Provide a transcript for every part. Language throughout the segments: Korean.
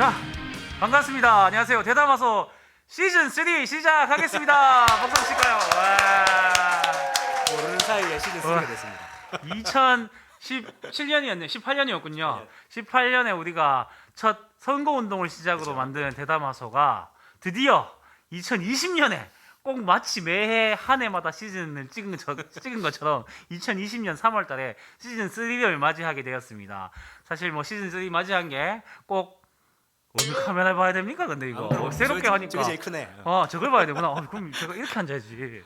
자, 반갑습니다. 안녕하세요. 대담아서 시즌 3 시작하겠습니다. 박수 한번 칠까요? 모르는 사이에 시즌 3가 됐습니다. 2017년이었네. 18년이었군요. 18년에 우리가 첫 선거 운동을 시작으로 그렇죠. 만든 대담아서가 드디어 2020년에 꼭 마치 매해 한 해마다 시즌을 찍은 것처럼 2020년 3월 달에 시즌 3를 맞이하게 되었습니다. 사실 뭐 시즌 3 맞이한 게 꼭 어느 카메라 봐야 됩니까? 근데 이거 새롭게 하니까 저게 제일 크네. 저걸 봐야 되구나. 그럼 제가 이렇게 앉아야지.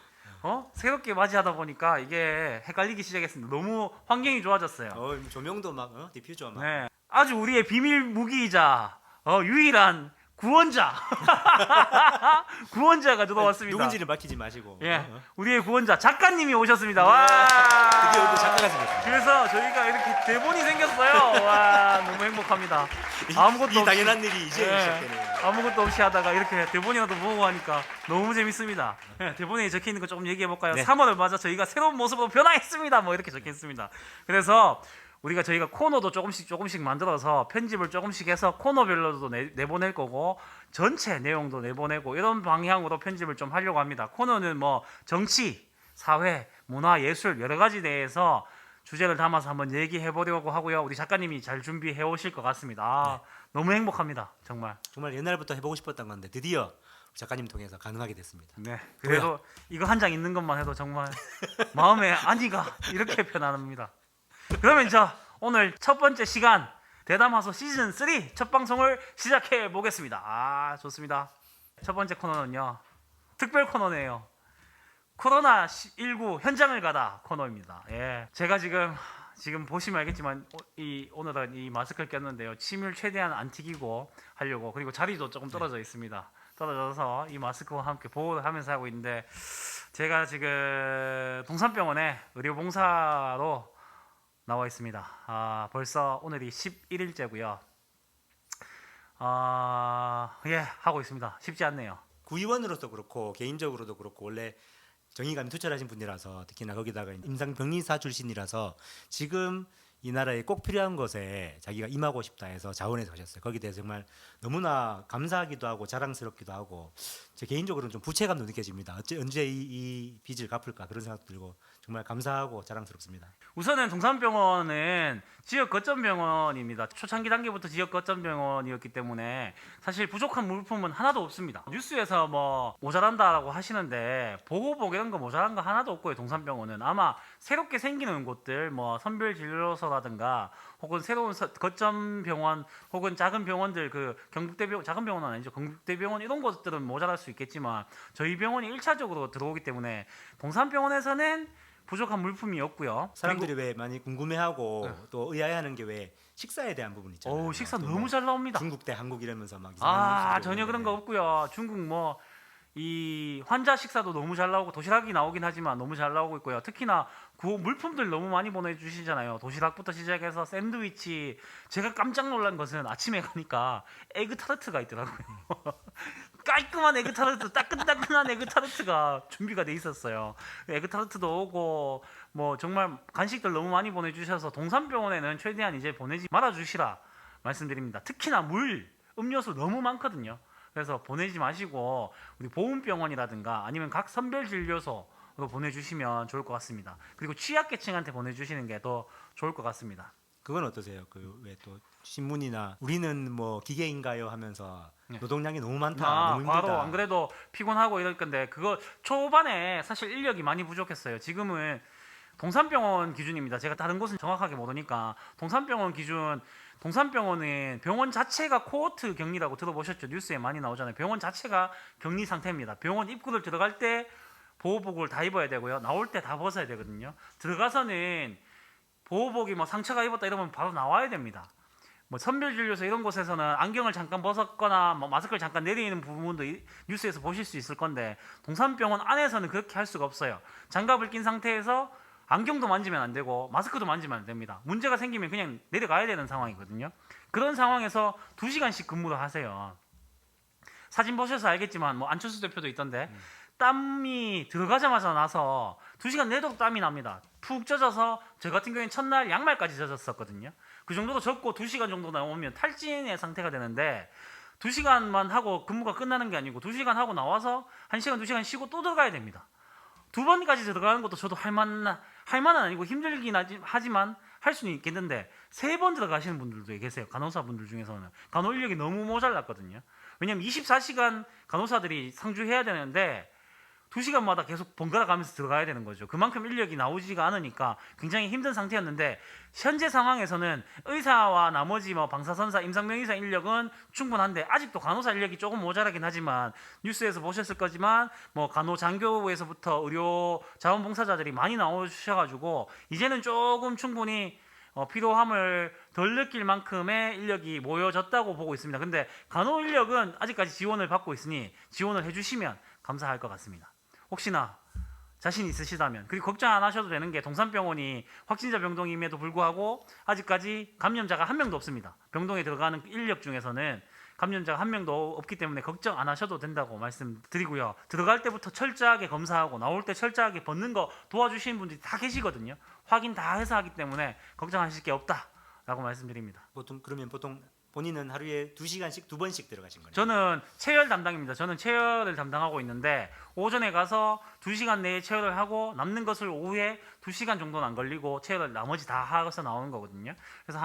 새롭게 맞이하다 보니까 이게 헷갈리기 시작했습니다. 너무 환경이 좋아졌어요. 조명도 막 디퓨저 막. 네, 아주 우리의 비밀 무기이자 유일한 구원자 구원자가 들어왔습니다. 누군지를 밝히지 마시고. 예, 우리의 구원자 작가님이 오셨습니다. 와, 드디어 우리 작가가 생겼습니다. 그래서 저희가 이렇게 대본이 생겼어요. 와, 너무 행복합니다. 아무것도 이 없이 당연한 일이 이제 예, 시작되네요. 아무것도 없이 하다가 이렇게 대본이라도 보고 하니까 너무 재밌습니다. 예, 대본에 적혀 있는 거 조금 얘기해 볼까요? 네. 3월을 맞아 저희가 새로운 모습으로 변화했습니다. 뭐 이렇게 적혀 있습니다. 그래서 저희가 코너도 조금씩 만들어서 편집을 조금씩 해서 코너별로도 내보낼 거고 전체 내용도 내보내고 이런 방향으로 편집을 좀 하려고 합니다. 코너는 뭐 정치, 사회, 문화, 예술 여러 가지 대해서 주제를 담아서 한번 얘기해 보려고 하고요. 우리 작가님이 잘 준비해 오실 것 같습니다. 너무 행복합니다. 정말. 정말 옛날부터 해보고 싶었던 건데 드디어 작가님 통해서 가능하게 됐습니다. 네. 그래도 이거 한 장 있는 것만 해도 정말 마음의 안위가 이렇게 편안합니다. 그러면 오늘 첫 번째 시간 대담하소 시즌 3 첫 방송을 시작해 보겠습니다. 좋습니다. 첫 번째 코너는요. 특별 코너네요. 코로나19 현장을 가다 코너입니다. 예. 제가 지금 보시면 알겠지만 오늘은 이 마스크를 꼈는데요. 침을 최대한 안 튀기고 하려고 그리고 자리도 조금 떨어져 있습니다. 떨어져서 이 마스크와 함께 보호를 하면서 하고 있는데 제가 지금 동산병원에 의료봉사로 나와 있습니다. 벌써 오늘이 11일째고요. 하고 있습니다. 쉽지 않네요. 구의원으로서 그렇고 개인적으로도 그렇고 원래 정의감이 투철하신 분이라서 특히나 거기다가 임상병리사 출신이라서 지금 이 나라에 꼭 필요한 것에 자기가 임하고 싶다 해서 자원해서 하셨어요. 거기에 대해서 정말 너무나 감사하기도 하고 자랑스럽기도 하고 제 개인적으로는 좀 부채감도 느껴집니다. 언제 이 빚을 갚을까 그런 생각도 들고 정말 감사하고 자랑스럽습니다. 우선은 동산병원은 지역 거점 병원입니다. 초창기 단계부터 지역 거점 병원이었기 때문에 사실 부족한 물품은 하나도 없습니다. 뉴스에서 뭐 모자란다라고 하시는데 보호복 이런 거 모자란 거 하나도 없고요. 동산병원은 아마 새롭게 생기는 곳들 뭐 선별진료소라든가 혹은 새로운 거점 병원 혹은 작은 병원들 그 경북대병원 작은 병원은 아니죠. 경북대병원 이런 곳들은 모자랄 수 있겠지만 저희 병원이 1차적으로 들어오기 때문에 동산병원에서는 부족한 물품이 없고요. 사람들이 왜 많이 궁금해하고 또 의아해하는 게 왜 식사에 대한 부분 있잖아요. 식사 또 너무 뭐 잘 나옵니다. 중국 대 한국 이러면서 막 이상한 뉴스들이 전혀 그런 오는데. 거 없고요. 중국 뭐 이 환자 식사도 너무 잘 나오고 도시락이 나오긴 하지만 너무 잘 나오고 있고요. 특히나 물품들 너무 많이 보내주시잖아요. 도시락부터 시작해서 샌드위치. 제가 깜짝 놀란 것은 아침에 가니까 에그 타르트가 있더라고요. 깔끔한 에그 타르트, 따끈따끈한 에그 타르트가 준비가 돼 있었어요. 에그 타르트도 오고 뭐 정말 간식들 너무 많이 보내주셔서 동산병원에는 최대한 이제 보내지 말아주시라 말씀드립니다. 특히나 음료수 너무 많거든요. 그래서 보내지 마시고 우리 보훈병원이라든가 아니면 각 선별진료소로 보내주시면 좋을 것 같습니다. 그리고 취약계층한테 보내주시는 게 더 좋을 것 같습니다. 그건 어떠세요? 그 왜 또 신문이나 우리는 뭐 기계인가요 하면서 노동량이 너무 많다, 너무 힘들다. 과로 안 그래도 피곤하고 이럴 건데 그거 초반에 사실 인력이 많이 부족했어요. 지금은 동산병원 기준입니다. 제가 다른 곳은 정확하게 모르니까 동산병원은 병원 자체가 코호트 격리라고 들어보셨죠? 뉴스에 많이 나오잖아요. 병원 자체가 격리 상태입니다. 병원 입구를 들어갈 때 보호복을 다 입어야 되고요. 나올 때 다 벗어야 되거든요. 들어가서는 보호복이 뭐 상처가 입었다 이러면 바로 나와야 됩니다. 뭐 선별진료소 이런 곳에서는 안경을 잠깐 벗었거나 뭐 마스크를 잠깐 내리는 부분도 뉴스에서 보실 수 있을 건데 동산병원 안에서는 그렇게 할 수가 없어요. 장갑을 낀 상태에서 안경도 만지면 안 되고 마스크도 만지면 안 됩니다. 문제가 생기면 그냥 내려가야 되는 상황이거든요. 그런 상황에서 2시간씩 근무를 하세요. 사진 보셔서 알겠지만 뭐 안철수 대표도 있던데 땀이 들어가자마자 나서 2시간 내도록 땀이 납니다. 푹 젖어서 저 같은 경우에는 첫날 양말까지 젖었었거든요. 그 정도로 젖고 2시간 정도 나오면 탈진의 상태가 되는데 2시간만 하고 근무가 끝나는 게 아니고 2시간 하고 나와서 1시간 2시간 쉬고 또 들어가야 됩니다. 2번까지 들어가는 것도 저도 할 만은 아니고 힘들긴 하지만 할 수는 있겠는데 3번 들어가시는 분들도 계세요. 간호사분들 중에서는 간호 인력이 너무 모자랐거든요. 왜냐면 24시간 간호사들이 상주해야 되는데 2시간마다 계속 번갈아 가면서 들어가야 되는 거죠. 그만큼 인력이 나오지가 않으니까 굉장히 힘든 상태였는데 현재 상황에서는 의사와 나머지 뭐 방사선사, 임상병의사 인력은 충분한데 아직도 간호사 인력이 조금 모자라긴 하지만 뉴스에서 보셨을 거지만 뭐 간호장교부에서부터 의료 자원봉사자들이 많이 나오셔가지고 이제는 조금 충분히 피로함을 덜 느낄 만큼의 인력이 모여졌다고 보고 있습니다. 근데 간호 인력은 아직까지 지원을 받고 있으니 지원을 해주시면 감사할 것 같습니다. 혹시나 자신 있으시다면 그리고 걱정 안 하셔도 되는 게 동산병원이 확진자 병동임에도 불구하고 아직까지 감염자가 한 명도 없습니다. 병동에 들어가는 인력 중에서는 감염자가 한 명도 없기 때문에 걱정 안 하셔도 된다고 말씀드리고요. 들어갈 때부터 철저하게 검사하고 나올 때 철저하게 벗는 거 도와주시는 분들이 다 계시거든요. 확인 다 해서 하기 때문에 걱정하실 게 없다라고 말씀드립니다. 그러면 보통 본인은 하루에 2시간씩 2번씩 들어가신 거네요. 저는 체열 담당입니다. 저는 체열을 담당하고 있는데 오전에 가서 2시간 내에 체열을 하고 남는 것을 오후에 2시간 정도는 안 걸리고 체열을 나머지 다 하고서 나오는 거거든요. 그래서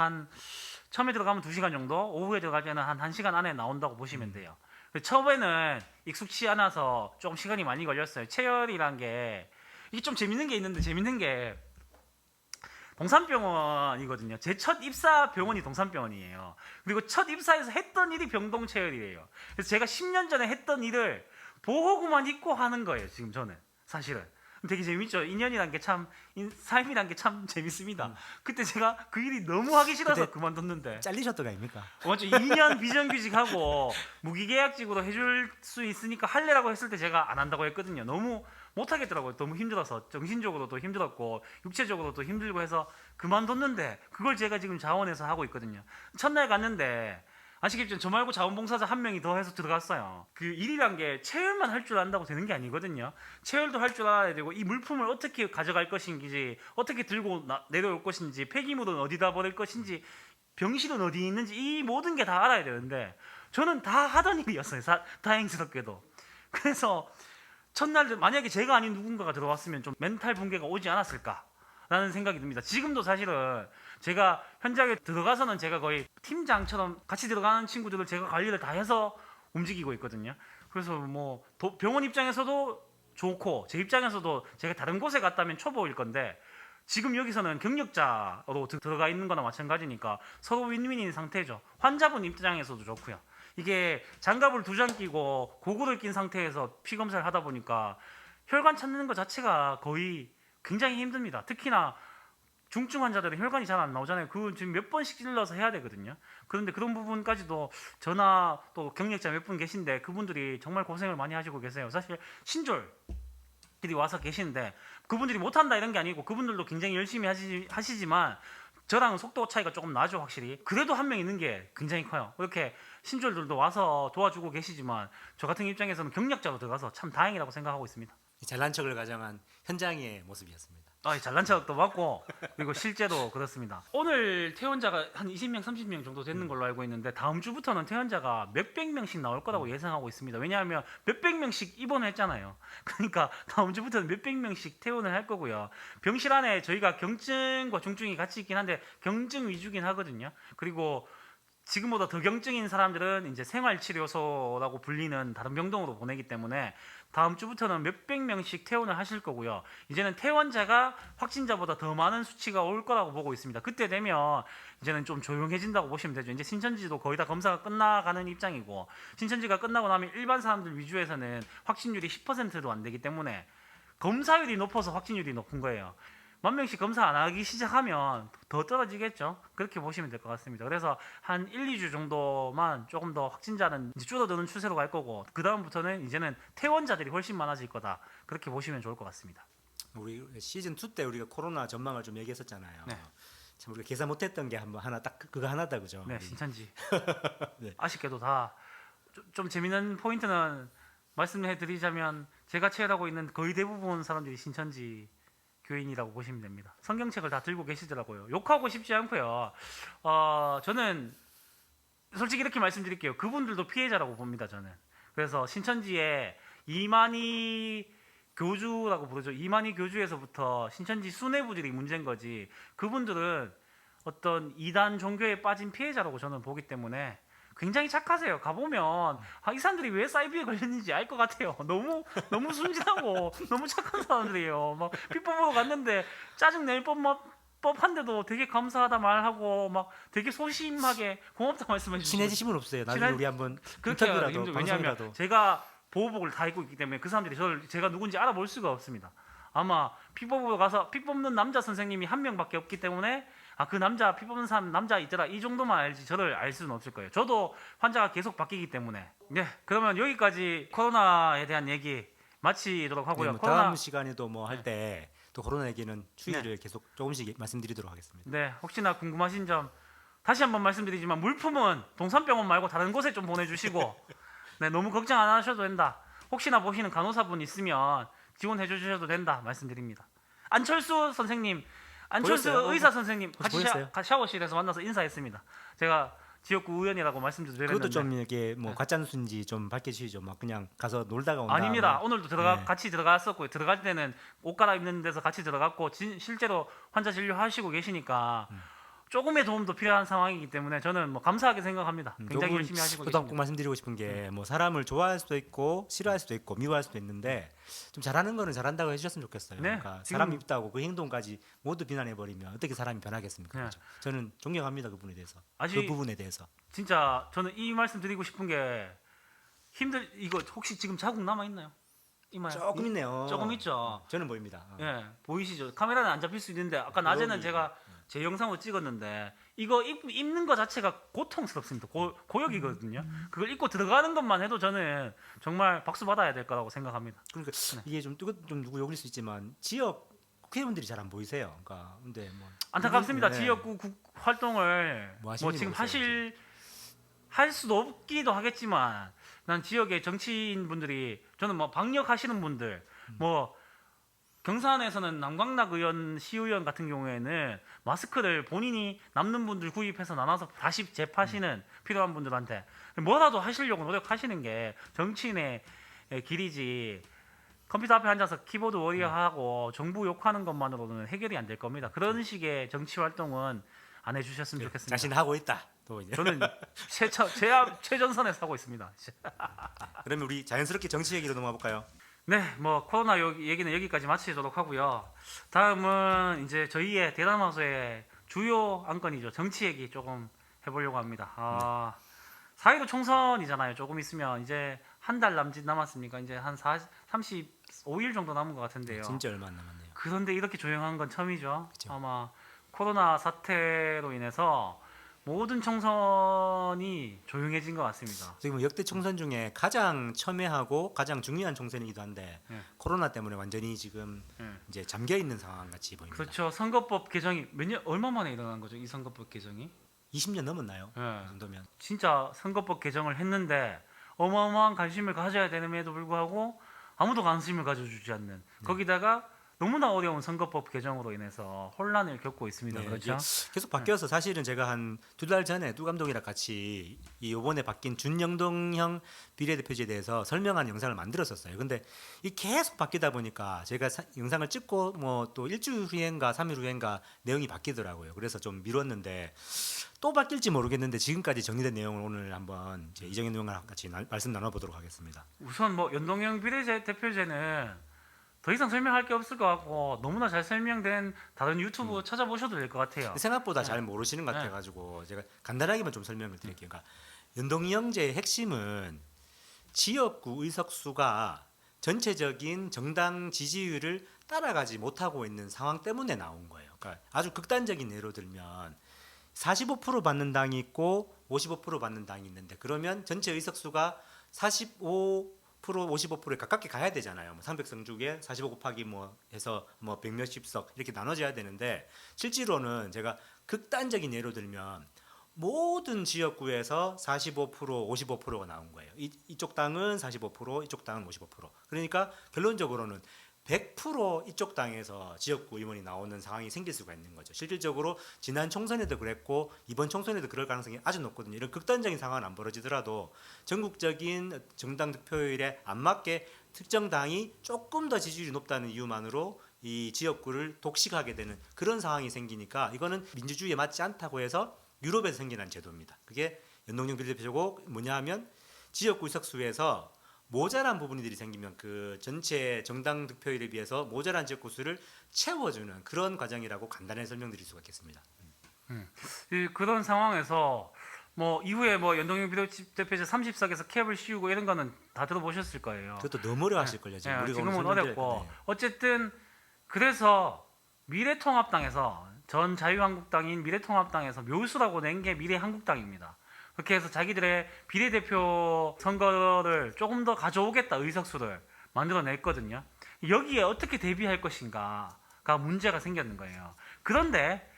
처음에 들어가면 2시간 정도, 오후에 들어갈 때는 한 1시간 안에 나온다고 보시면 돼요. 처음에는 익숙치 않아서 조금 시간이 많이 걸렸어요. 체열이란 게 이게 좀 재밌는 게 있는데 재밌는 게 동산병원이거든요. 제 첫 입사 병원이 동산병원이에요. 그리고 첫 입사해서 했던 일이 병동체열이에요. 그래서 제가 10년 전에 했던 일을 보호구만 입고 하는 거예요. 지금 저는 사실은 되게 재밌죠. 인연이란 게 참, 삶이란 게 참 재밌습니다. 그때 제가 그 일이 너무 하기 싫어서 그만뒀는데 잘리셨던 거 아닙니까? 먼저 2년 비정규직하고 무기계약직으로 해줄 수 있으니까 할래라고 했을 때 제가 안 한다고 했거든요. 너무 못하겠더라고요. 너무 힘들어서 정신적으로도 힘들었고 육체적으로도 힘들고 해서 그만뒀는데 그걸 제가 지금 자원해서 하고 있거든요. 첫날 갔는데 아시겠지만 저 말고 자원봉사자 한 명이 더 해서 들어갔어요. 그 일이란 게 체열만 할 줄 안다고 되는 게 아니거든요. 체열도 할 줄 알아야 되고 이 물품을 어떻게 가져갈 것인지 어떻게 들고 내려올 것인지 폐기물은 어디다 버릴 것인지 병실은 어디 있는지 이 모든 게 다 알아야 되는데 저는 다 하던 일이었어요. 다행스럽게도. 그래서 첫날 만약에 제가 아닌 누군가가 들어왔으면 좀 멘탈 붕괴가 오지 않았을까라는 생각이 듭니다. 지금도 사실은 제가 현장에 들어가서는 제가 거의 팀장처럼 같이 들어가는 친구들을 제가 관리를 다 해서 움직이고 있거든요. 그래서 뭐 병원 입장에서도 좋고 제 입장에서도 제가 다른 곳에 갔다면 초보일 건데 지금 여기서는 경력자로 들어가 있는 거나 마찬가지니까 서로 윈윈인 상태죠. 환자분 입장에서도 좋고요. 이게 장갑을 2장 끼고 고글을 낀 상태에서 피 검사를 하다 보니까 혈관 찾는 것 자체가 거의 굉장히 힘듭니다. 특히나 중증 환자들은 혈관이 잘 안 나오잖아요. 그건 지금 몇 번씩 찔러서 해야 되거든요. 그런데 그런 부분까지도 저나 또 경력자 몇 분 계신데 그분들이 정말 고생을 많이 하시고 계세요. 사실 신졸들이 와서 계시는데 그분들이 못한다 이런 게 아니고 그분들도 굉장히 열심히 하시지만 저랑은 속도 차이가 조금 나죠. 확실히. 그래도 한 명 있는 게 굉장히 커요. 이렇게 신졸들도 와서 도와주고 계시지만 저 같은 입장에서는 경력자로 들어가서 참 다행이라고 생각하고 있습니다. 잘난 척을 가정한 현장의 모습이었습니다. 잘난 척도 맞고 그리고 실제도 그렇습니다. 오늘 퇴원자가 한 20명, 30명 정도 되는 걸로 알고 있는데 다음 주부터는 퇴원자가 몇백 명씩 나올 거라고 예상하고 있습니다. 왜냐하면 몇백 명씩 입원했잖아요. 그러니까 다음 주부터는 몇백 명씩 퇴원을 할 거고요. 병실 안에 저희가 경증과 중증이 같이 있긴 한데 경증 위주긴 하거든요. 그리고 지금보다 더 경증인 사람들은 이제 생활치료소라고 불리는 다른 병동으로 보내기 때문에 다음 주부터는 몇백 명씩 퇴원을 하실 거고요. 이제는 퇴원자가 확진자보다 더 많은 수치가 올 거라고 보고 있습니다. 그때 되면 이제는 좀 조용해진다고 보시면 되죠. 이제 신천지도 거의 다 검사가 끝나가는 입장이고 신천지가 끝나고 나면 일반 사람들 위주에서는 확진율이 10%도 안 되기 때문에 검사율이 높아서 확진율이 높은 거예요. 만 명씩 검사 안 하기 시작하면 더 떨어지겠죠. 그렇게 보시면 될 것 같습니다. 그래서 한 1, 2주 정도만 조금 더 확진자는 이제 줄어드는 추세로 갈 거고 그 다음부터는 이제는 퇴원자들이 훨씬 많아질 거다. 그렇게 보시면 좋을 것 같습니다. 우리 시즌 2 때 우리가 코로나 전망을 좀 얘기했었잖아요. 네. 참 우리가 계산 못했던 게 한번 하나 딱 그거 하나다 그죠? 네, 신천지. 네. 아쉽게도 다 좀 재밌는 포인트는 말씀해드리자면 제가 체험하고 있는 거의 대부분 사람들이 신천지 교인이라고 보시면 됩니다. 성경책을 다 들고 계시더라고요. 욕하고 싶지 않고요. 저는 솔직히 이렇게 말씀드릴게요. 그분들도 피해자라고 봅니다. 저는. 그래서 신천지에 이만희 교주라고 부르죠. 이만희 교주에서부터 신천지 수뇌부들이 문제인 거지. 그분들은 어떤 이단 종교에 빠진 피해자라고 저는 보기 때문에 굉장히 착하세요. 가보면 이 사람들이 왜 사이비에 걸렸는지 알 것 같아요. 너무 순진하고 너무 착한 사람들이에요. 막 pit법으로 갔는데 짜증 낼 법한데도 되게 감사하다 말하고 막 되게 소심하게 고맙다 말씀해 주시고 친해지시면 없어요. 나중에 우리 한번 그렇게 해야 인터뷰라도 힘들어요. 왜냐하면 방송이라도. 제가 보호복을 다 입고 있기 때문에 그 사람들이 제가 누군지 알아볼 수가 없습니다. 아마 피 뽑으러 가서 피 뽑는 남자 선생님이 한 명밖에 없기 때문에 그 남자 피 뽑는 사람 남자 있더라 이 정도만 알지 저를 알 수는 없을 거예요. 저도 환자가 계속 바뀌기 때문에. 네, 그러면 여기까지 코로나에 대한 얘기 마치도록 하고요. 네, 뭐 다음 시간에도 뭐 할 때 또 코로나 얘기는 추이를 계속 조금씩 말씀드리도록 하겠습니다. 네, 혹시나 궁금하신 점 다시 한번 말씀드리지만 물품은 동산병원 말고 다른 곳에 좀 보내주시고 네, 너무 걱정 안 하셔도 된다. 혹시나 보시는 간호사분 있으면 지원해 주셔도 된다 말씀드립니다. 안철수 선생님, 안철수 보였어요? 의사 선생님 같이 보였어요? 샤워실에서 만나서 인사했습니다. 제가 지역구 의원이라고 말씀드렸는데 그것도 좀 이렇게 뭐 가짜뉴스인지 좀 밝혀주시죠. 막 그냥 가서 놀다가 온다. 아닙니다. 뭐. 오늘도 네. 같이 들어갔었고요. 들어갈 때는 옷 갈아입는 데서 같이 들어갔고 실제로 환자 진료하시고 계시니까 조금의 도움도 필요한 상황이기 때문에 저는 뭐 감사하게 생각합니다. 굉장히 열심히 하시고 저도 꼭 계십니다. 말씀드리고 싶은 게 뭐 사람을 좋아할 수도 있고 싫어할 수도 있고 미워할 수도 있는데 좀 잘하는 거는 잘한다고 해주셨으면 좋겠어요. 네, 그러니까 지금- 사람이 있다고 그 행동까지 모두 비난해 버리면 어떻게 사람이 변하겠습니까? 네. 그렇죠? 저는 존경합니다 그분에 대해서. 아직 그 부분에 대해서. 진짜 저는 이 말씀 드리고 싶은 게 이거 혹시 지금 자국 남아 있나요? 이마에 조금 있네요. 조금 있죠. 저는 보입니다. 예, 보이시죠? 카메라는 안 잡힐 수 있는데 아까 낮에는 여기. 제가 제 영상으로 찍었는데 이거 입는 거 자체가 고통스럽습니다. 고역이거든요. 그걸 입고 들어가는 것만 해도 저는 정말 박수 받아야 될 거라고 생각합니다. 그러니까 이게 좀 누구 욕일 수 있지만 지역 국회의원들이 잘 안 보이세요. 그러니까 근데 뭐 안타깝습니다. 네. 지역구 활동을 뭐 하시는지 지금 모르겠어요, 할 수도 없기도 하겠지만 난 지역의 정치인 분들이 저는 뭐 방역하시는 분들 뭐 경산에서는 남광락 의원 시의원 같은 경우에는 마스크를 본인이 남는 분들 구입해서 나눠서 다시 재파시는 필요한 분들한테 뭐라도 하시려고 노력하시는 게 정치인의 길이지. 컴퓨터 앞에 앉아서 키보드 워리어하고 정부 욕하는 것만으로는 해결이 안 될 겁니다. 그런 식의 정치 활동은 안 해주셨으면 좋겠습니다. 자신 하고 있다. 또 이제. 저는 최전선에 서고 있습니다. 그러면 우리 자연스럽게 정치 얘기로 넘어가 볼까요? 네, 뭐 코로나 얘기는 여기까지 마치도록 하고요. 다음은 이제 저희의 대담화소의 주요 안건이죠. 정치 얘기 조금 해보려고 합니다. 4.15 총선이잖아요. 조금 있으면 이제 한 달 남짓 남았습니까? 이제 한 35일 정도 남은 것 같은데요. 진짜 얼마 안 남았네요. 그런데 이렇게 조용한 건 처음이죠. 그쵸. 아마 코로나 사태로 인해서 모든 총선이 조용해진 것 같습니다. 지금 역대 총선 중에 가장 첨예하고 가장 중요한 총선이기도 한데 네. 코로나 때문에 완전히 지금 네. 이제 잠겨 있는 상황 같이 보입니다. 그렇죠. 선거법 개정이 얼마 만에 일어난 거죠? 이 선거법 개정이? 20년 넘었나요? 네. 그 정도면. 진짜 선거법 개정을 했는데 어마어마한 관심을 가져야 됨에도 불구하고 아무도 관심을 가져주지 않는 거기다가 너무나 어려운 선거법 개정으로 인해서 혼란을 겪고 있습니다. 네, 그렇죠? 이게 계속 바뀌어서 사실은 제가 한 2달 전에 뚜 감독이랑 같이 이 이번에 바뀐 준영동형 비례대표제에 대해서 설명하는 영상을 만들었었어요. 근데 이 계속 바뀌다 보니까 제가 영상을 찍고 뭐 또 일주일 후인가 3일 후인가 내용이 바뀌더라고요. 그래서 좀 미뤘는데 또 바뀔지 모르겠는데 지금까지 정리된 내용을 오늘 한번 이제 이정현 의원과 같이 말씀 나눠보도록 하겠습니다. 우선 뭐 연동형 비례대표제는 더 이상 설명할 게 없을 것 같고 너무나 잘 설명된 다른 유튜브 찾아보셔도 될 것 같아요. 생각보다 잘 모르시는 것 같아가지고 제가 간단하게만 좀 설명을 드릴게요. 그러니까 연동형제의 핵심은 지역구 의석수가 전체적인 정당 지지율을 따라가지 못하고 있는 상황 때문에 나온 거예요. 그러니까 아주 극단적인 예로 들면 45% 받는 당이 있고 55% 받는 당이 있는데 그러면 전체 의석수가 45% 55%에 가깝게 가야 되잖아요. 뭐 300석 중에 45 곱하기 뭐 해서 뭐 100 몇십 석 이렇게 나눠져야 되는데 실제로는 제가 극단적인 예로 들면 모든 지역구에서 45% 55%가 나온 거예요. 이쪽 당은 45% 이쪽 당은 55%. 그러니까 결론적으로는 100% 이쪽 당에서 지역구 의원이 나오는 상황이 생길 수가 있는 거죠. 실질적으로 지난 총선에도 그랬고 이번 총선에도 그럴 가능성이 아주 높거든요. 이런 극단적인 상황은 안 벌어지더라도 전국적인 정당 득표율에 안 맞게 특정 당이 조금 더 지지율이 높다는 이유만으로 이 지역구를 독식하게 되는 그런 상황이 생기니까 이거는 민주주의에 맞지 않다고 해서 유럽에서 생겨난 제도입니다. 그게 연동형 비례대표제고 뭐냐 하면 지역구 의석수에서 모자란 부분들이 생기면 그 전체 정당 득표율에 비해서 모자란 지역구 수를 채워주는 그런 과정이라고 간단히 설명드릴 수가 있겠습니다. 그런 상황에서 뭐 이후에 뭐 연동형 비례대표제 30석에서 캡을 씌우고 이런 거는 다 들어보셨을 거예요. 그것도 너무 어려워하실 걸요. 지금 우리가 지금은 오늘 설명드릴 어렵고 건데. 어쨌든 그래서 미래통합당에서 전 자유한국당인 미래통합당에서 묘수라고 낸 게 미래한국당입니다. 그렇게 해서 자기들의 비례대표 선거를 조금 더 가져오겠다 의석수를 만들어냈거든요. 여기에 어떻게 대비할 것인가가 문제가 생겼는 거예요. 그런데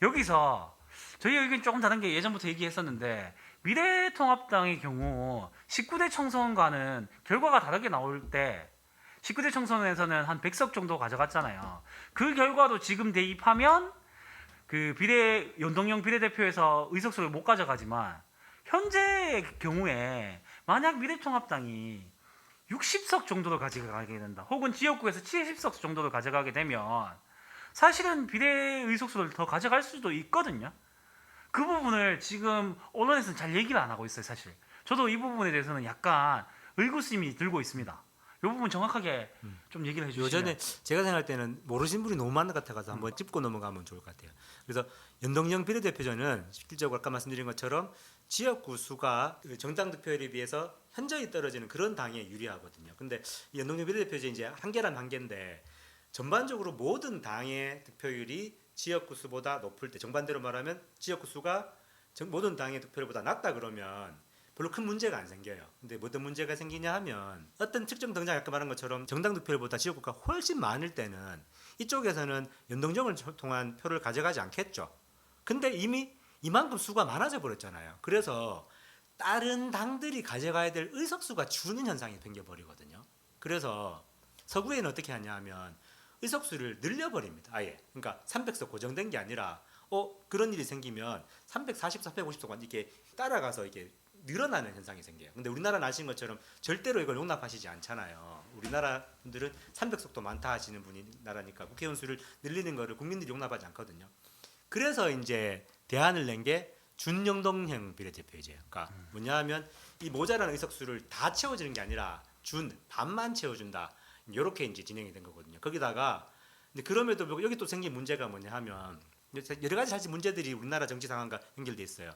여기서 저희 의견이 조금 다른 게 예전부터 얘기했었는데 미래통합당의 경우 19대 총선과는 결과가 다르게 나올 때 19대 총선에서는 한 100석 정도 가져갔잖아요. 그 결과도 지금 대입하면 그 연동형 비례대표에서 의석수를 못 가져가지만 현재의 경우에 만약 미래통합당이 60석 정도를 가져가게 된다. 혹은 지역구에서 70석 정도를 가져가게 되면 사실은 비례 의석수를 더 가져갈 수도 있거든요. 그 부분을 지금 언론에서는 잘 얘기를 안 하고 있어요, 사실. 저도 이 부분에 대해서는 약간 의구심이 들고 있습니다. 이 부분 정확하게 좀 얘기를 해주시면. 요전에 제가 생각할 때는 모르신 분이 너무 많은 것 같아서 한번 짚고 넘어가면 좋을 것 같아요. 그래서 연동형 비례대표제는 실질적으로 아까 말씀드린 것처럼 지역구 수가 정당 득표율에 비해서 현저히 떨어지는 그런 당에 유리하거든요. 근데 이 연동형 비례대표제 이제 한계란 한계인데 전반적으로 모든 당의 득표율이 지역구 수보다 높을 때 정반대로 말하면 지역구 수가 모든 당의 득표율보다 낮다 그러면 별로 큰 문제가 안 생겨요. 근데 어떤 문제가 생기냐 하면 어떤 특정 당장 아까 말한 것처럼 정당 득표율보다 지역구가 훨씬 많을 때는 이쪽에서는 연동정을 통한 표를 가져가지 않겠죠. 근데 이미 이만큼 수가 많아져 버렸잖아요. 그래서 다른 당들이 가져가야 될 의석수가 주는 현상이 생겨버리거든요. 그래서 서구에는 어떻게 하냐 하면 의석수를 늘려버립니다. 아예. 그러니까 300석 고정된 게 아니라 그런 일이 생기면 340, 450석 이렇게 따라가서 이게 늘어나는 현상이 생겨요. 근데 우리나라는 아시는 것처럼 절대로 이걸 용납하시지 않잖아요. 우리나라 분들은 300석도 많다 하시는 분이 나라니까 국회의원 수를 늘리는 거를 국민들이 용납하지 않거든요. 그래서 이제 대안을 낸 게 준연동형 비례대표제예요. 그러니까 뭐냐 하면 이 모자란 의석수를 다 채워주는 게 아니라 반만 채워준다. 이렇게 이제 진행이 된 거거든요. 거기다가 근데 그럼에도 불구하고 여기 또 생긴 문제가 뭐냐 하면 여러 가지 사실 문제들이 우리나라 정치 상황과 연결돼 있어요.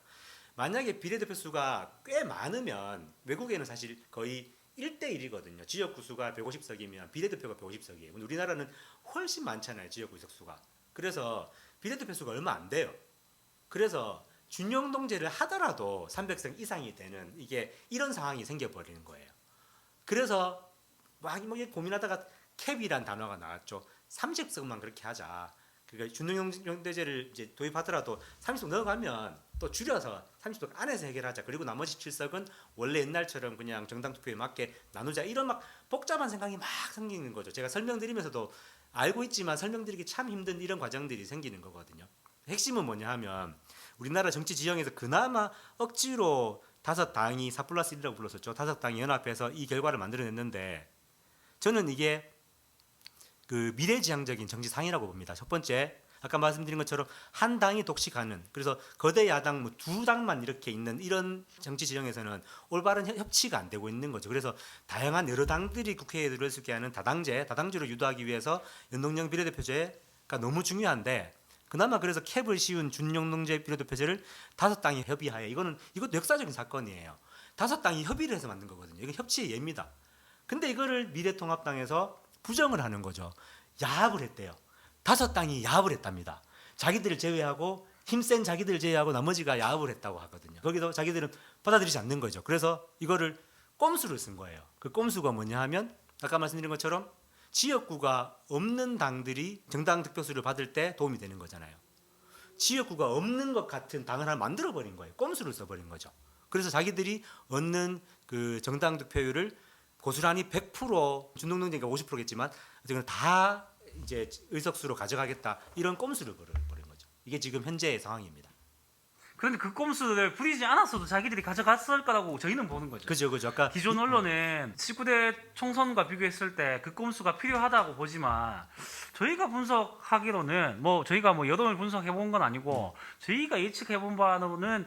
만약에 비례대표 수가 꽤 많으면 외국에는 사실 거의 1대1이거든요. 지역구 수가 150석이면 비례대표가 150석이에요. 근데 우리나라는 훨씬 많잖아요. 지역구 의석수가. 그래서 비례대표 수가 얼마 안 돼요. 그래서 준연동제를 하더라도 300석 이상이 되는 이게 이런 상황이 생겨버리는 거예요. 그래서 막 고민하다가 캡이란 단어가 나왔죠. 30석만 그렇게 하자. 그러니까 준연동제를 이제 도입하더라도 30석 넣어가면 또 줄여서 30석 안에서 해결하자. 그리고 나머지 7석은 원래 옛날처럼 그냥 정당 투표에 맞게 나누자. 이런 막 복잡한 생각이 막 생기는 거죠. 제가 설명드리면서도 알고 있지만 설명드리기 참 힘든 이런 과정들이 생기는 거거든요. 핵심은 뭐냐 하면 우리나라 정치 지형에서 그나마 억지로 5당이 4+1이라고 불렀었죠. 5당이 연합해서 이 결과를 만들어냈는데 저는 이게 그 미래지향적인 정치상이라고 봅니다. 첫 번째, 아까 말씀드린 것처럼 한 당이 독식하는, 그래서 거대 야당 뭐 두 당만 이렇게 있는 이런 정치 지형에서는 올바른 협치가 안 되고 있는 거죠. 그래서 다양한 여러 당들이 국회에 들어올 수 있게 하는 다당제를 유도하기 위해서 연동형 비례대표제가 너무 중요한데 그나마 그래서 캡을 씌운 준연동제 비례대표제를 5당이 협의하에 이것도 역사적인 사건이에요. 5당이 협의를 해서 만든 거거든요. 이건 협치의 예입니다. 근데 이거를 미래통합당에서 부정을 하는 거죠. 야합을 했대요. 5당이 야합을 했답니다. 자기들을 제외하고 힘센 자기들을 제외하고 나머지가 야합을 했다고 하거든요. 거기서 자기들은 받아들이지 않는 거죠. 그래서 이거를 꼼수를 쓴 거예요. 그 꼼수가 뭐냐 하면 아까 말씀드린 것처럼 지역구가 없는 당들이 정당 득표수를 받을 때 도움이 되는 거잖아요. 지역구가 없는 것 같은 당을 하나 만들어 버린 거예요. 꼼수를 써버린 거죠. 그래서 자기들이 얻는 그 정당 득표율을 고스란히 100% 준동동제가 50%겠지만 어쨌든 다 이제 의석수로 가져가겠다 이런 꼼수를 벌인 거죠. 이게 지금 현재의 상황입니다. 그런데 그 꼼수를 부리지 않았어도 자기들이 가져갔을 거라고 저희는 보는 거죠. 그죠. 아까 기존 언론은 19대 총선과 비교했을 때 그 꼼수가 필요하다고 보지만 저희가 분석하기로는 저희가 여론을 분석해 본 건 아니고 저희가 예측해 본 바로는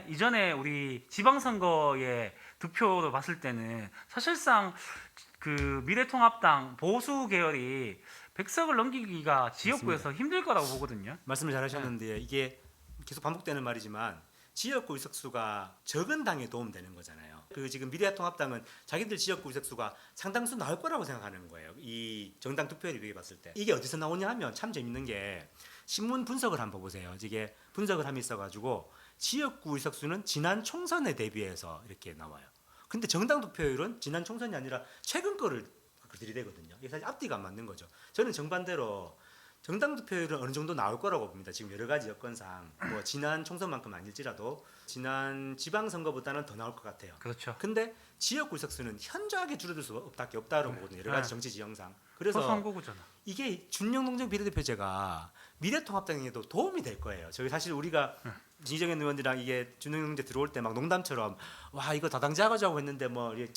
이전에 우리 지방선거의 득표를 봤을 때는 사실상 그 미래통합당 보수 계열이 100석을 넘기기가 지역구에서 힘들 거라고 보거든요. 말씀을 잘하셨는데 이게 계속 반복되는 말이지만 지역구 의석수가 적은 당에 도움되는 거잖아요. 그 지금 미래통합당은 자기들 지역구 의석수가 상당수 나올 거라고 생각하는 거예요. 이 정당 투표율에 비해 봤을 때 이게 어디서 나오냐 하면 참 재밌는 게 신문 분석을 한번 보세요. 이게 분석을 함이 있어가지고 지역구 의석수는 지난 총선에 대비해서 이렇게 나와요. 근데 정당 투표율은 지난 총선이 아니라 최근 거를 들이대거든요. 이게 사실 앞뒤가 안 맞는 거죠. 저는 정반대로 정당 투표율은 어느 정도 나올 거라고 봅니다. 지금 여러 가지 여건상 지난 총선만큼 아닐지라도 지난 지방선거보다는 더 나올 것 같아요. 그렇죠. 근데 지역구 의석수는 현저하게 줄어들 수밖에 없다고 보거든요. 여러 가지 정치 지형상. 그래서 선거구잖아. 이게 준영동정 비례대표제가 미래통합당에도 도움이 될 거예요. 저희 사실 우리가 이정현 의원이랑 이게 준영동제 들어올 때 막 농담처럼 와 이거 다당제 하자고 했는데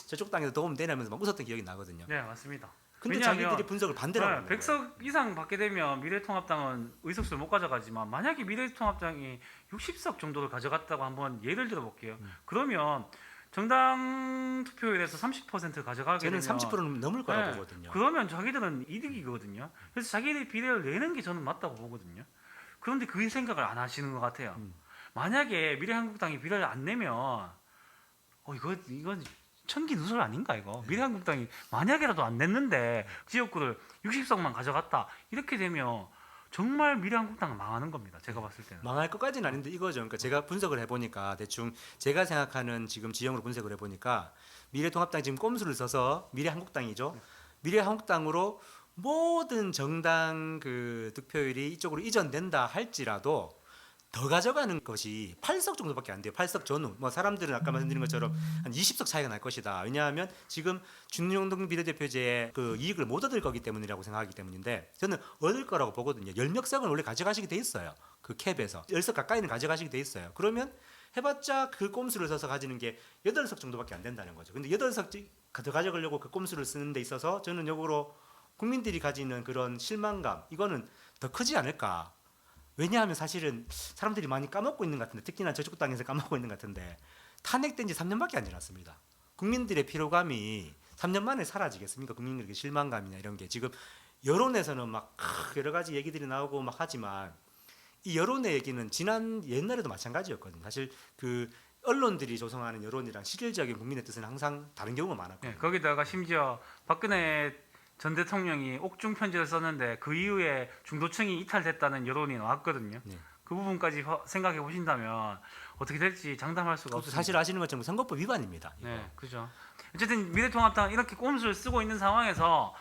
저쪽 당에도 도움 되냐면서 막 웃었던 기억이 나거든요. 네, 맞습니다. 근데 왜냐하면 자기들이 분석을 반대로 하는 거예요. 100석 이상 받게 되면 미래통합당은 의석수를 못 가져가지만 만약에 미래통합당이 60석 정도를 가져갔다고 한번 예를 들어 볼게요. 그러면 정당 투표율에서 30% 가져가게 저는 되면 30%는 넘을 거라고 네, 보거든요. 그러면 자기들은 이득이거든요. 그래서 자기들이 비례를 내는 게 저는 맞다고 보거든요. 그런데 그 생각을 안 하시는 것 같아요. 만약에 미래한국당이 비례를 안 내면 이건 천기누설 아닌가 이거. 미래한국당이 만약에라도 안 냈는데 지역구를 60석만 가져갔다 이렇게 되면 정말 미래한국당은 망하는 겁니다. 제가 봤을 때는. 망할 것까지는 아닌데 이거죠. 그러니까 제가 분석을 해보니까 대충 제가 생각하는 지금 지형으로 분석을 해보니까 미래통합당이 지금 꼼수를 써서 미래한국당이죠. 미래한국당으로 모든 정당 그 득표율이 이쪽으로 이전된다 할지라도 더 가져가는 것이 8석 정도밖에 안 돼요. 8석 전후. 사람들은 아까 말씀드린 것처럼 한 20석 차이가 날 것이다. 왜냐하면 지금 준영동 비례대표제의 그 이익을 못 얻을 거기 때문이라고 생각하기 때문인데 저는 얻을 거라고 보거든요. 10몇 석은 원래 가져가시게 돼 있어요. 그 캡에서 10석 가까이는 가져가시게 돼 있어요. 그러면 해봤자 그 꼼수를 써서 가지는 게 8석 정도밖에 안 된다는 거죠. 근데 8석 더 가져가려고 그 꼼수를 쓰는 데 있어서 저는 역으로 국민들이 가지는 그런 실망감 이거는 더 크지 않을까. 왜냐하면 사실은 사람들이 많이 까먹고 있는 것 같은데 특히나 저쪽 당에서 까먹고 있는 것 같은데 탄핵된 지 3년밖에 안 지났습니다. 국민들의 피로감이 3년 만에 사라지겠습니까? 국민들에게 실망감이나 이런 게 지금 여론에서는 막 여러 가지 얘기들이 나오고 막 하지만 이 여론의 얘기는 지난 옛날에도 마찬가지였거든요. 사실 그 언론들이 조성하는 여론이랑 실질적인 국민의 뜻은 항상 다른 경우가 많았거든요. 네, 거기다가 심지어 박근혜 전 대통령이 옥중 편지를 썼는데 그 이후에 중도층이 이탈됐다는 여론이 나왔거든요. 네. 그 부분까지 생각해 보신다면 어떻게 될지 장담할 수가 없습니다. 사실 아시는 것처럼 선거법 위반입니다. 이거. 네, 그죠. 어쨌든 미래통합당은 이렇게 꼼수를 쓰고 있는 상황에서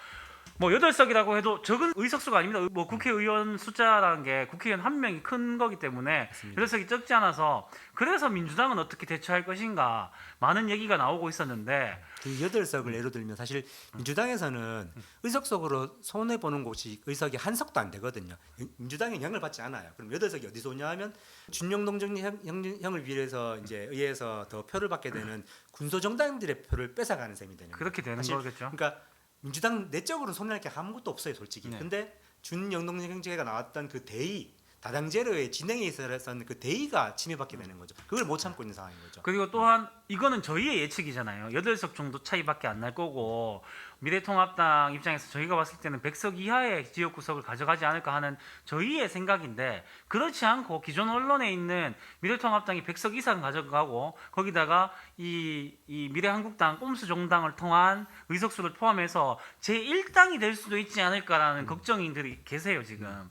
8석이라고 해도 적은 의석수가 아닙니다. 국회의원 숫자라는 게 국회의원 한 명이 큰 거기 때문에 맞습니다. 8석이 적지 않아서 그래서 민주당은 어떻게 대처할 것인가 많은 얘기가 나오고 있었는데 그 8석을 예로 들면 사실 민주당에서는 의석석으로 손해 보는 곳이 의석이 한 석도 안 되거든요. 민주당에 영향을 받지 않아요. 그럼 8석이 어디서 오냐 하면 준영동정 형을 비해서 이제 의회에서 더 표를 받게 되는 군소 정당들의 표를 뺏어가는 셈이 되는 거예요. 그렇게 되는 사실 거겠죠. 그러니까 민주당 내적으로 손해할 게 아무것도 없어요, 솔직히. 네. 근데 준영동정 형제가 나왔던 그 대의 다당제로의 진행에 있어서는 그 대의가 침해받게 되는 거죠. 그걸 못 참고 있는 상황인 거죠. 그리고 또한 이거는 저희의 예측이잖아요. 8석 정도 차이밖에 안 날 거고 미래통합당 입장에서 저희가 봤을 때는 100석 이하의 지역구석을 가져가지 않을까 하는 저희의 생각인데 그렇지 않고 기존 언론에 있는 미래통합당이 100석 이상 가져가고 거기다가 이 미래한국당 꼼수 정당을 통한 의석수를 포함해서 제1당이 될 수도 있지 않을까라는 걱정인들이 계세요 지금.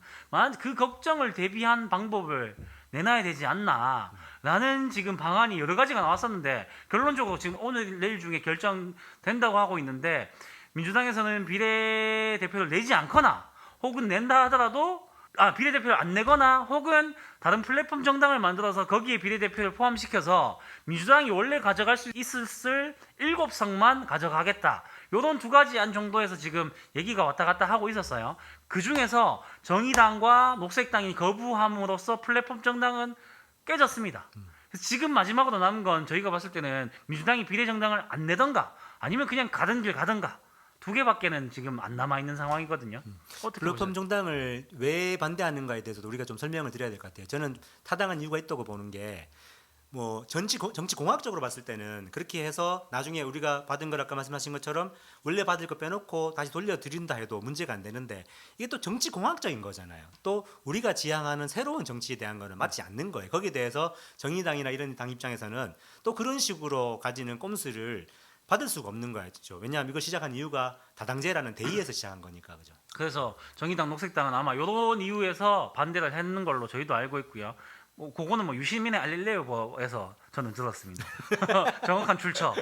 그 걱정을 대비한 방법을 내놔야 되지 않나라는 지금 방안이 여러 가지가 나왔었는데 결론적으로 지금 오늘 내일 중에 결정된다고 하고 있는데 민주당에서는 비례대표를 내지 않거나 혹은 낸다 하더라도 비례대표를 안 내거나 혹은 다른 플랫폼 정당을 만들어서 거기에 비례대표를 포함시켜서 민주당이 원래 가져갈 수 있었을 7석만 가져가겠다. 요런 두 가지 안 정도에서 지금 얘기가 왔다 갔다 하고 있었어요. 그 중에서 정의당과 녹색당이 거부함으로써 플랫폼 정당은 깨졌습니다. 그래서 지금 마지막으로 남은 건 저희가 봤을 때는 민주당이 비례정당을 안 내던가 아니면 그냥 가던 길 가던가 두 개밖에는 지금 안 남아 있는 상황이거든요. 어떻게 플랫폼 보세요? 정당을 왜 반대하는가에 대해서도 우리가 좀 설명을 드려야 될 것 같아요. 저는 타당한 이유가 있다고 보는 게 뭐 정치 공학적으로 봤을 때는 그렇게 해서 나중에 우리가 받은 걸 아까 말씀하신 것처럼 원래 받을 거 빼놓고 다시 돌려드린다 해도 문제가 안 되는데 이게 또 정치 공학적인 거잖아요. 또 우리가 지향하는 새로운 정치에 대한 거는 맞지 않는 거예요. 거기에 대해서 정의당이나 이런 당 입장에서는 또 그런 식으로 가지는 꼼수를 받을 수가 없는 거였죠. 왜냐하면 이걸 시작한 이유가 다당제라는 대의에서 시작한 거니까 그죠. 그래서 정의당, 녹색당은 아마 이런 이유에서 반대를 했는 걸로 저희도 알고 있고요. 그거는 유시민의 알릴레오에서 저는 들었습니다. 정확한 출처.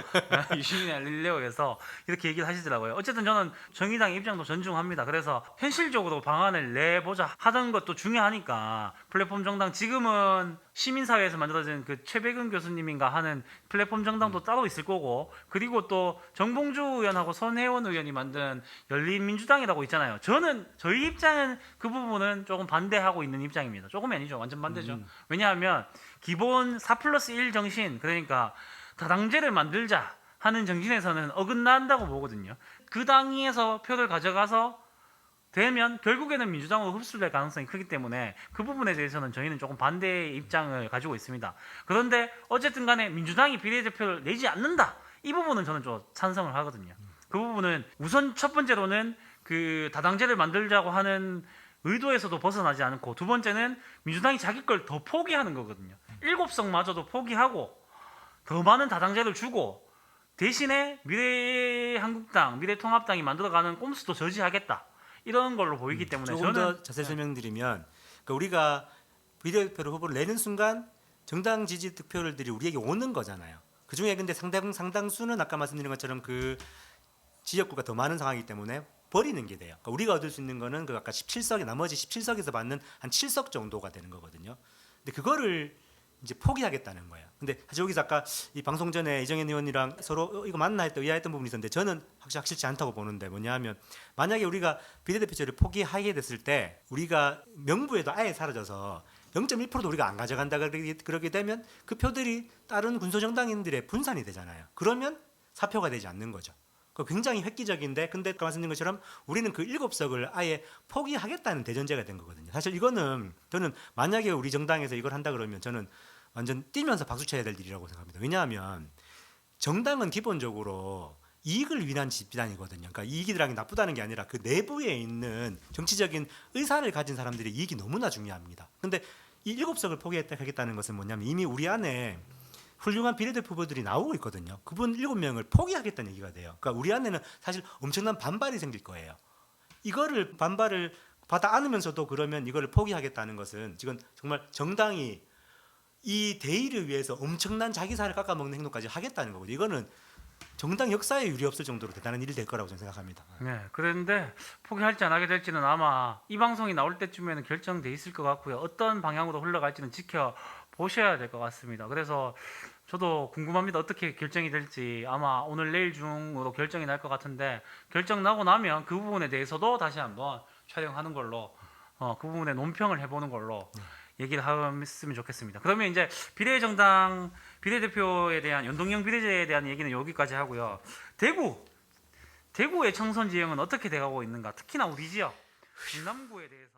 유시민의 알릴레오에서 이렇게 얘기를 하시더라고요. 어쨌든 저는 정의당의 입장도 존중합니다. 그래서 현실적으로 방안을 내보자 하던 것도 중요하니까 플랫폼 정당 지금은 시민사회에서 만들어진 그 최백은 교수님인가 하는 플랫폼 정당도 따로 있을 거고 그리고 또 정봉주 의원하고 손혜원 의원이 만든 열린민주당이라고 있잖아요. 저희 입장은 그 부분은 조금 반대하고 있는 입장입니다. 조금이 아니죠. 완전 반대죠. 왜냐하면 기본 4+1 정신 그러니까 다당제를 만들자 하는 정신에서는 어긋난다고 보거든요. 그 당에서 표를 가져가서 되면 결국에는 민주당으로 흡수될 가능성이 크기 때문에 그 부분에 대해서는 저희는 조금 반대의 입장을 가지고 있습니다. 그런데 어쨌든 간에 민주당이 비례대표를 내지 않는다. 이 부분은 저는 좀 찬성을 하거든요. 그 부분은 우선 첫 번째로는 그 다당제를 만들자고 하는 의도에서도 벗어나지 않고 두 번째는 민주당이 자기 걸 더 포기하는 거거든요. 7석마저도 포기하고 더 많은 다당제를 주고 대신에 미래한국당, 미래통합당이 만들어가는 꼼수도 저지하겠다. 이런 걸로 보이기 때문에 조금 저는 더 자세히 설명드리면 그러니까 우리가 비례대표를 후보를 내는 순간 정당 지지 득표율들이 우리에게 오는 거잖아요. 그 중에 근데 상당수는 아까 말씀드린 것처럼 그 지역구가 더 많은 상황이기 때문에 버리는 게 돼요. 그러니까 우리가 얻을 수 있는 거는 그 아까 17석에 나머지 17석에서 받는 한 7석 정도가 되는 거거든요. 근데 그거를 이제 포기하겠다는 거예요. 근데 사실 여기서 아까 이 방송 전에 이정현 의원이랑 서로 이거 맞나 했다 의아했던 부분이 있었는데 저는 확실치 않다고 보는데 뭐냐하면 만약에 우리가 비례대표제를 포기하게 됐을 때 우리가 명부에도 아예 사라져서 0.1%도 우리가 안 가져간다 그러게 되면 그 표들이 다른 군소정당인들의 분산이 되잖아요. 그러면 사표가 되지 않는 거죠. 굉장히 획기적인데 근데 아까 말씀드린 것처럼 우리는 그 7석을 아예 포기하겠다는 대전제가 된 거거든요. 사실 이거는 저는 만약에 우리 정당에서 이걸 한다 그러면 저는 완전 뛰면서 박수 쳐야 될 일이라고 생각합니다. 왜냐하면 정당은 기본적으로 이익을 위한 집단이거든요. 그러니까 이익이라는 게 나쁘다는 게 아니라 그 내부에 있는 정치적인 의사를 가진 사람들의 이익이 너무나 중요합니다. 근데 이 7석을 포기하겠다는 것은 뭐냐면 이미 우리 안에 훌륭한 비례대표 후보들이 나오고 있거든요. 그분 7명을 포기하겠다는 얘기가 돼요. 그러니까 우리 안에는 사실 엄청난 반발이 생길 거예요. 이거를 반발을 받아 안으면서도 그러면 이거를 포기하겠다는 것은 지금 정말 정당이 이 대의를 위해서 엄청난 자기 살을 깎아먹는 행동까지 하겠다는 거거든요. 이거는 정당 역사에 유리 없을 정도로 대단한 일이 될 거라고 저는 생각합니다. 네, 그런데 포기할지 안 하게 될지는 아마 이 방송이 나올 때쯤에는 결정돼 있을 것 같고요. 어떤 방향으로 흘러갈지는 지켜보셔야 될 것 같습니다. 그래서 저도 궁금합니다. 어떻게 결정이 될지 아마 오늘 내일 중으로 결정이 날 것 같은데 결정 나고 나면 그 부분에 대해서도 다시 한번 촬영하는 걸로 그 부분에 논평을 해보는 걸로 얘기를 했으면 좋겠습니다. 그러면 이제 비례정당 비례대표에 대한 연동형 비례제에 대한 얘기는 여기까지 하고요. 대구의 청선 지형은 어떻게 돼가고 있는가? 특히나 우리 지역 중남구에 대해서